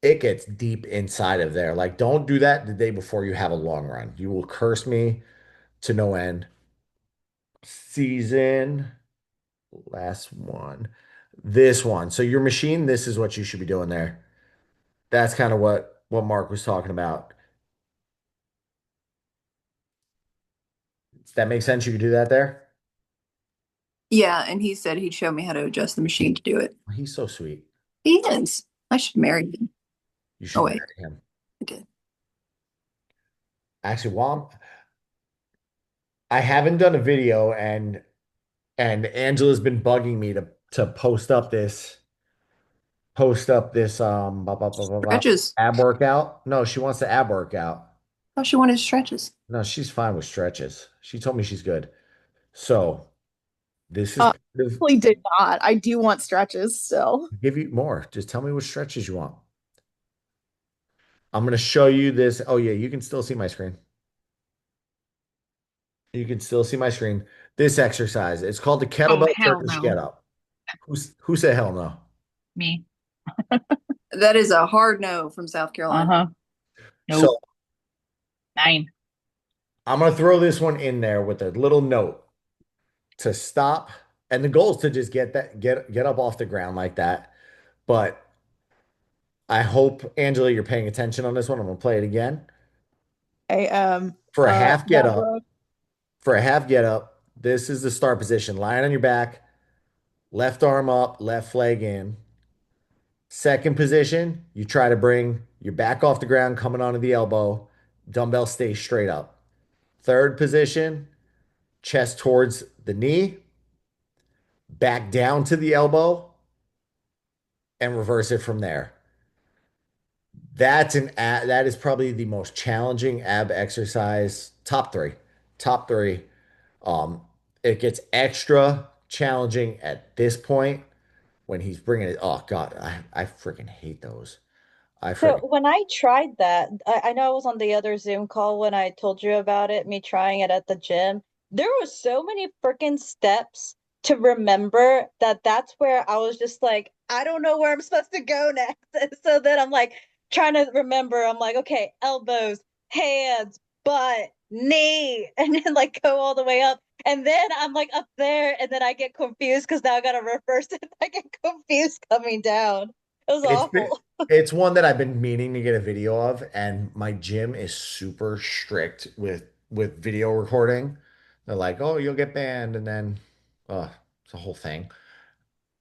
deep inside of there. Like don't do that the day before you have a long run. You will curse me to no end. Season, last one. This one. So your machine, this is what you should be doing there. That's kind of what Mark was talking about. Does that make sense? You could do that there? Yeah, and he said he'd show me how to adjust the machine to do it. He's so sweet. He is. I should marry him. You Oh should wait, marry him. I did. Actually, I haven't done a video and Angela's been bugging me to post up this Stretches. ab workout. No, she wants the ab workout. Oh, she wanted stretches. No, she's fine with stretches. She told me she's good. So this is Uh, part of Definitely did not. I do want stretches still. give you more. Just tell me what stretches you want. I'm gonna show you this. Oh yeah, you can still see my screen. You can still see my screen. This exercise. It's called the Oh, kettlebell hell Turkish get no. up. Who said hell no? Me. That is a hard no from South Carolina. Uh-huh. So Nope. 9. I'm gonna throw this one in there with a little note to stop. And the goal is to just get up off the ground like that. But I hope, Angela, you're paying attention on this one. I'm gonna play it again. I For a half get that up, was for a half get up, this is the start position. Lying on your back, left arm up, left leg in. Second position, you try to bring your back off the ground, coming onto the elbow. Dumbbell stays straight up. Third position, chest towards the knee, back down to the elbow, and reverse it from there. That is probably the most challenging ab exercise. Top three, top three. Um, it gets extra challenging at this point when he's bringing it. Oh God, I freaking hate those. I So freaking when I tried that, I know I was on the other Zoom call when I told you about it, me trying it at the gym. There were so many freaking steps to remember that that's where I was just like, I don't know where I'm supposed to go next. And so then I'm like trying to remember, I'm like, okay, elbows, hands, butt, knee, and then like go all the way up. And then I'm like up there, and then I get confused because now I gotta reverse it. I get confused coming down. It was it's been, awful. it's one that I've been meaning to get a video of, and my gym is super strict with video recording. They're like, "Oh, you'll get banned," and then, it's a whole thing.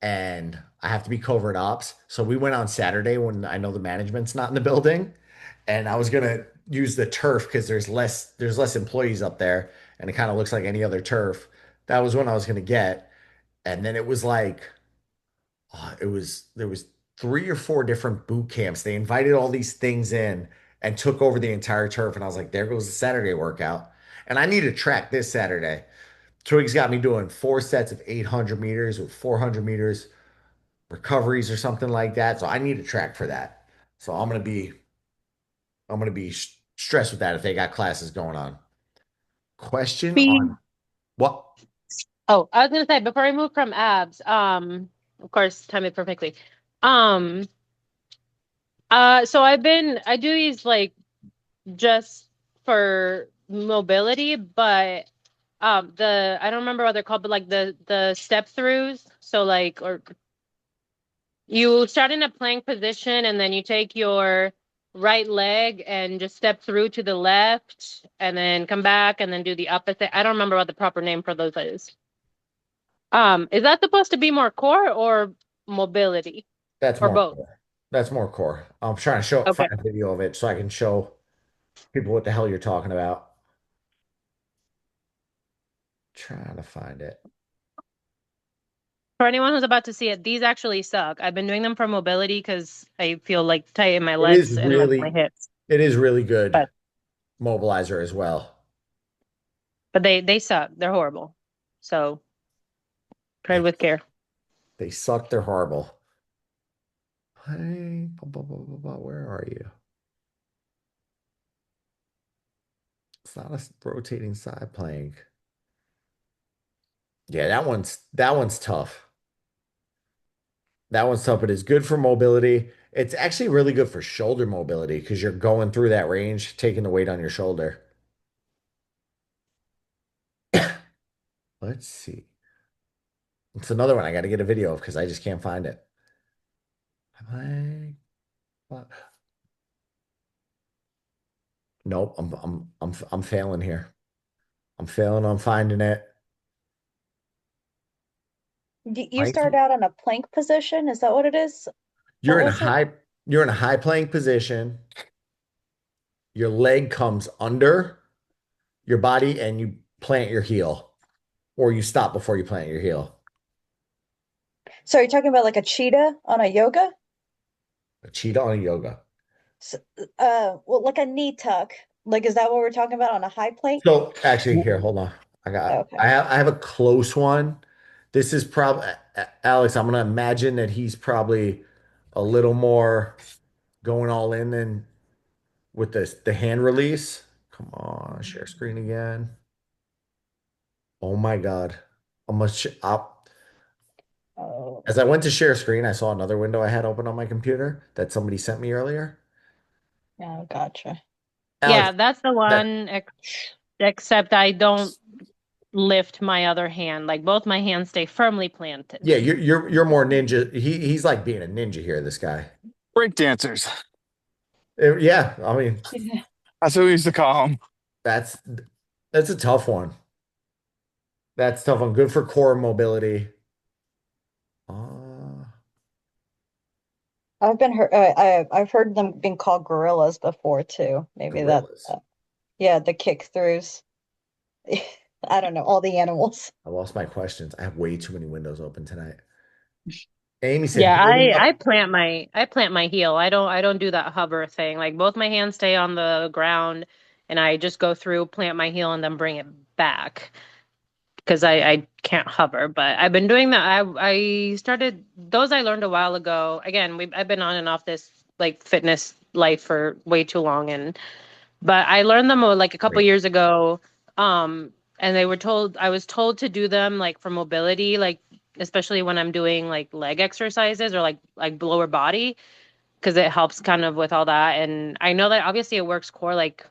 And I have to be covert ops. So we went on Saturday when I know the management's not in the building, and I was gonna use the turf because there's less employees up there and it kind of looks like any other turf. That was when I was gonna get. And then it was like there was 3 or 4 different boot camps. They invited all these things in and took over the entire turf. And I was like, there goes the Saturday workout. And I need a track this Saturday. Twiggs got me doing 4 sets of 800 meters with 400 meters recoveries or something like that. So I need a track for that. So I'm gonna be stressed with that if they got classes going on. Question Be on what? Oh, I was gonna say before I move from abs, of course, time it perfectly. Um, so I do these like just for mobility, but I don't remember what they're called, but like the step throughs. So like, or you start in a plank position and then you take your right leg and just step through to the left and then come back and then do the opposite. I don't remember what the proper name for those is. Is that supposed to be more core or mobility That's or more both? core. That's more core. I'm trying to Okay. find a video of it so I can show people what the hell you're talking about. Trying to find it. For anyone who's about to see it, these actually suck. I've been doing them for mobility because I feel like tight in my It is legs and like my really, hips. it is really good But mobilizer as well. they suck. They're horrible. So tread with care. They suck. They're horrible. Hey, where are you? It's not a rotating side plank. Yeah, that one's tough. That one's tough, but it's good for mobility. It's actually really good for shoulder mobility because you're going through that range, taking the weight on your shoulder. Let's see. It's another one I got to get a video of because I just can't find it. Am what? Nope, I'm failing here. I'm failing on finding it. You Plank- start out in a plank position, is that what it is? What You're in a was it? high you're in a high plank position. Your leg comes under your body and you plant your heel, or you stop before you plant your heel. So you're talking about like a cheetah on a yoga? A cheetah on a yoga. S well, like a knee tuck. Like, is that what we're talking about on a high plank? So actually, here, hold on. Okay. I have a close one. This is probably Alex. I'm gonna imagine that he's probably a little more going all in than with the hand release. Come on, share screen again. Oh my God. Oh, As I went to share screen, I saw another window I had open on my computer that somebody sent me earlier. yeah, gotcha. Alex, Yeah, that's the that one, except I don't lift my other hand. Like both my hands stay firmly planted. yeah, you're more ninja. He's like being a ninja here, this guy. Break dancers. Yeah, I mean, That's what we used to call them. that's that's a tough one. That's a tough one. Good for core mobility. Uh, I've heard them being called gorillas before too. Maybe that, gorillas. yeah, the kick throughs. I don't know, all the animals. I lost my questions. I have way too many windows open tonight. Amy said, Yeah, building I up. plant my heel. I don't do that hover thing. Like both my hands stay on the ground and I just go through, plant my heel and then bring it back because I can't hover. But I've been doing that. I started those I learned a while ago. Again, I've been on and off this like fitness life for way too long but I learned them like a couple Wait, years ago. And I was told to do them like for mobility, like especially when I'm doing like leg exercises or like lower body, because it helps kind of with all that. And I know that obviously it works core, like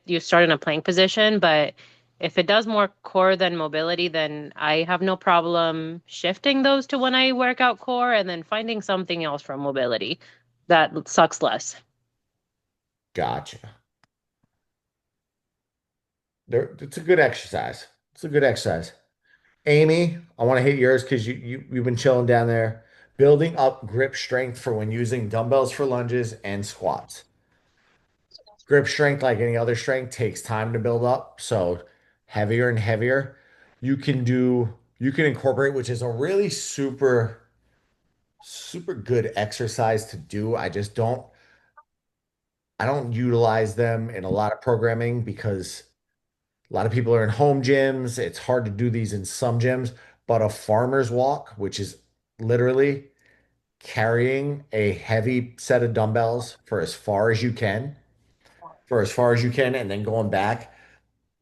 you start in a plank position, but if it does more core than mobility, then I have no problem shifting those to when I work out core and then finding something else for mobility that sucks less. gotcha. It's a good exercise. It's a good exercise. Amy, I want to hit yours because you've been chilling down there. Building up grip strength for when using dumbbells for lunges and squats. Grip strength, like any other strength, takes time to build up. So heavier and heavier. You can incorporate, which is a really super good exercise to do. I don't utilize them in a lot of programming because a lot of people are in home gyms. It's hard to do these in some gyms, but a farmer's walk, which is literally carrying a heavy set of dumbbells for as far as you can, and then going back.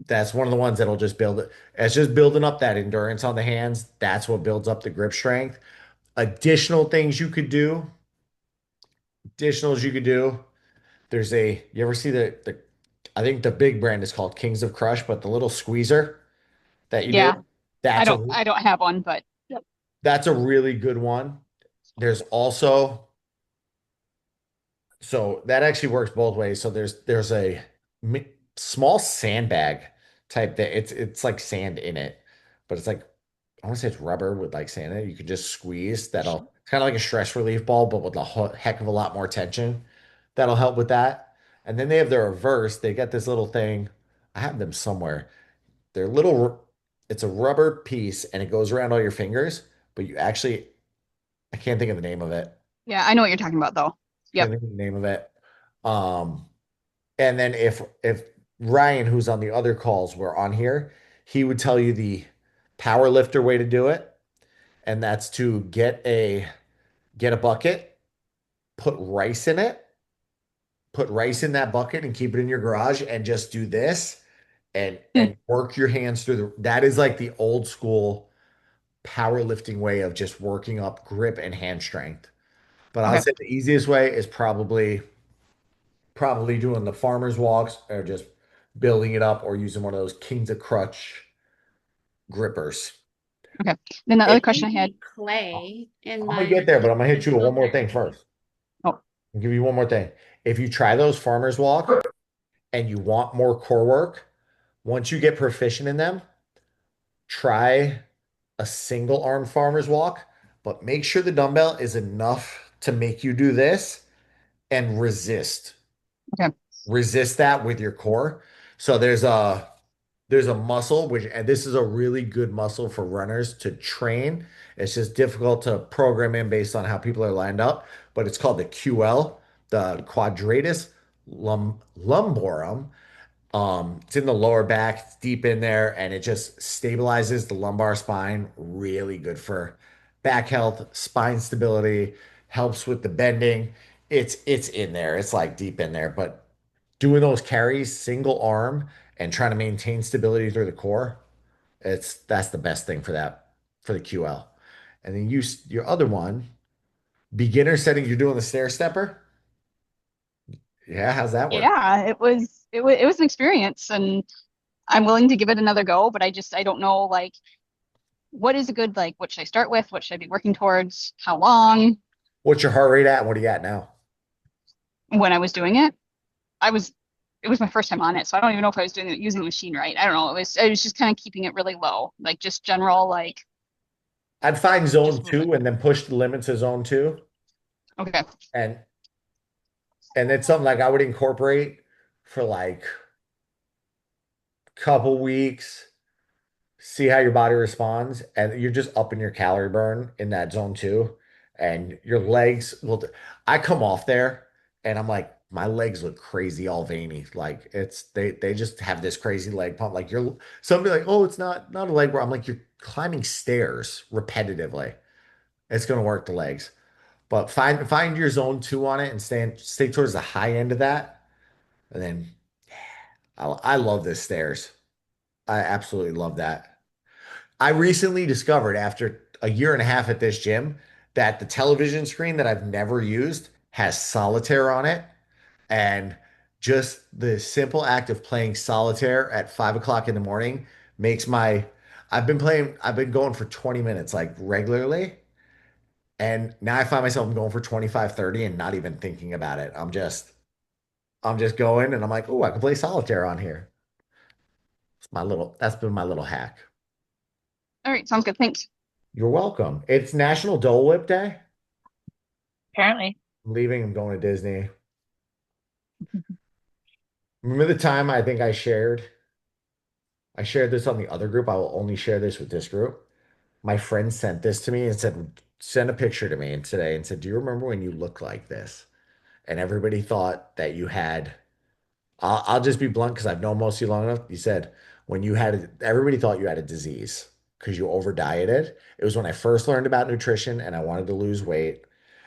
That's one of the ones that'll just build it. It's just building up that endurance on the hands. That's what builds up the grip strength. Additional things you could do, additionals you could do. You ever see I think the big brand is called Kings of Crush, but the little squeezer that you do, Yeah, that's a I don't have one, but yep. that's a really good one. There's also So that actually works both ways. So there's a mi- small sandbag type that it's like sand in it, but it's like I want to say it's rubber with like sand in it. You can just squeeze. It's kind of like a stress relief ball, but with a heck of a lot more tension. That'll help with that. And then they have the reverse. They got this little thing. I have them somewhere. They're little. It's a rubber piece and it goes around all your fingers, but I can't think of the name of it. Yeah, I know what you're talking about though. Can't Yep. think of the name of it. Um, and then if Ryan, who's on the other calls, were on here, he would tell you the power lifter way to do it, and that's to get a bucket, put rice in that bucket, and keep it in your garage, and just do this, and work your hands through that is like the old school powerlifting way of just working up grip and hand strength. But I'll Okay. say the easiest way is probably doing the farmer's walks or just building it up or using one of those Kings of Crutch grippers. Okay. Then the other If, question I had. Clay in I'm gonna my get there, but I'm gonna hit you with physical one more thing therapy. first. Oh, I'll give you one more thing. If you try those farmer's walk and you want more core work, once you get proficient in them, try a single arm farmer's walk, but make sure the dumbbell is enough to make you do this and resist. okay. Resist that with your core. So there's a muscle which and this is a really good muscle for runners to train. It's just difficult to program in based on how people are lined up, but it's called the QL, the quadratus lumborum. It's in the lower back, it's deep in there, and it just stabilizes the lumbar spine. Really good for back health, spine stability, helps with the bending. It's in there. It's like deep in there, but doing those carries single arm and trying to maintain stability through the core, that's the best thing for for the QL. And then your other one, beginner setting, you're doing the stair stepper. Yeah, how's that work? Yeah, it was an experience and I'm willing to give it another go, but I don't know like what is a good like what should I start with? What should I be working towards? How long? What's your heart rate at? And what do you got now? When I was doing it, I was it was my first time on it, so I don't even know if I was doing it using the machine right. I don't know. I was just kind of keeping it really low, like just general like I'd find zone just two and then push the limits of zone two. okay. And it's something like I would incorporate for like a couple weeks, see how your body responds, and you're just upping your calorie burn in that zone two. And your legs will, I come off there and I'm like, my legs look crazy, all veiny. Like they just have this crazy leg pump. Like somebody like, oh, it's not a leg where I'm like, you're climbing stairs repetitively. It's gonna work the legs. But find your zone two on it and stay towards the high end of that. And then I love the stairs. I absolutely love that. I recently discovered after a year and a half at this gym that the television screen that I've never used has solitaire on it. And just the simple act of playing solitaire at 5 o'clock in the morning makes I've been going for 20 minutes like regularly. And now I find myself going for 25, 30, and not even thinking about it. I'm just going and I'm like, oh, I can play solitaire on here. That's been my little hack. All right, sounds good. Thanks. You're welcome. It's National Dole Whip Day. Apparently. I'm leaving. I'm going to Disney. Remember the time I think I shared this on the other group. I will only share this with this group. My friend sent this to me and said, send a picture to me and today and said, do you remember when you looked like this? And everybody thought that you had, I'll just be blunt because I've known most of you long enough. You said when you had, everybody thought you had a disease because you over dieted. It was when I first learned about nutrition and I wanted to lose weight.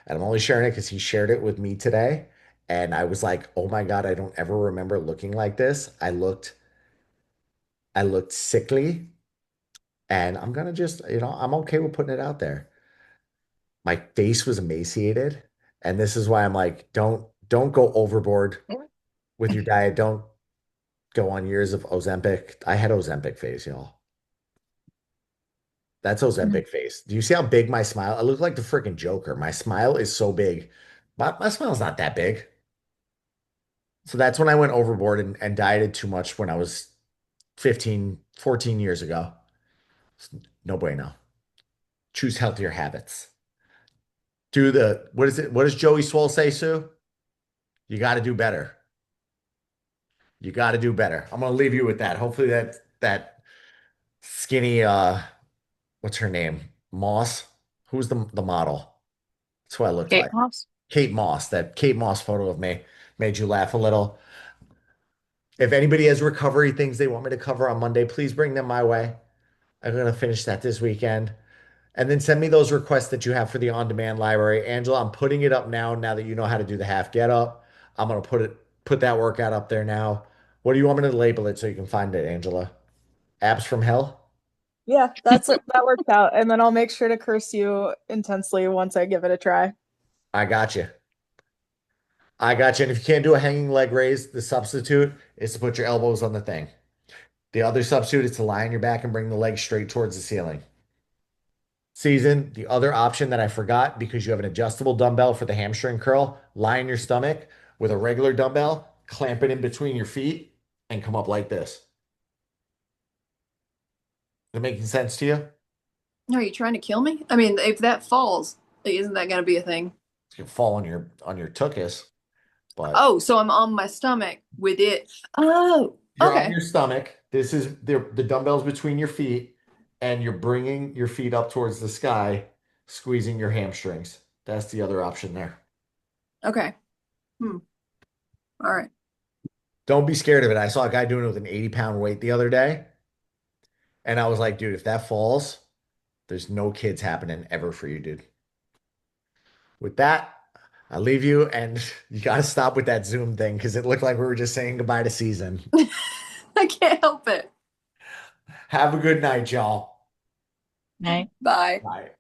And I'm only sharing it because he shared it with me today. And I was like, oh my God, I don't ever remember looking like this. I looked sickly. And I'm gonna just, I'm okay with putting it out there. My face was emaciated, and this is why I'm like, don't go overboard with your diet. Don't go on years of Ozempic. I had Ozempic face, y'all. That's Ozempic face. Do you see how big my smile? I look like the freaking Joker. My smile is so big. My smile's not that big. So that's when I went overboard and dieted too much when I was 15, 14 years ago. No bueno. Choose healthier habits. What is it? What does Joey Swole say, Sue? You got to do better. You got to do better. I'm gonna leave you with that. Hopefully that skinny what's her name? Moss. Who's the model? That's what I looked Kate like. Moss. Kate Moss. That Kate Moss photo of me made you laugh a little. If anybody has recovery things they want me to cover on Monday, please bring them my way. I'm gonna finish that this weekend. And then send me those requests that you have for the on-demand library. Angela, I'm putting it up now that you know how to do the half get up. I'm gonna put that workout up there now. What do you want me to label it so you can find it, Angela? Abs from hell? Yeah, that's it. That worked out. And then I'll make sure to curse you intensely once I give it a try. I got you. I got you. And if you can't do a hanging leg raise, the substitute is to put your elbows on the thing. The other substitute is to lie on your back and bring the legs straight towards the ceiling. Season, the other option that I forgot because you have an adjustable dumbbell for the hamstring curl, lie on your stomach with a regular dumbbell, clamp it in between your feet, and come up like this. Is it making sense to you? Are you trying to kill me? I mean, if that falls, like, isn't that going to be a thing? You can fall on your tuchus, but Oh, so I'm on my stomach with it. Oh, you're on okay. your stomach. This is the dumbbells between your feet, and you're bringing your feet up towards the sky, squeezing your hamstrings. That's the other option there. Okay. All right. Don't be scared of it. I saw a guy doing it with an 80-pound weight the other day, and I was like, dude, if that falls, there's no kids happening ever for you, dude. With that, I leave you, and you got to stop with that Zoom thing because it looked like we were just saying goodbye to season. I can't help it. Have a good night, y'all. Right. Bye. Bye.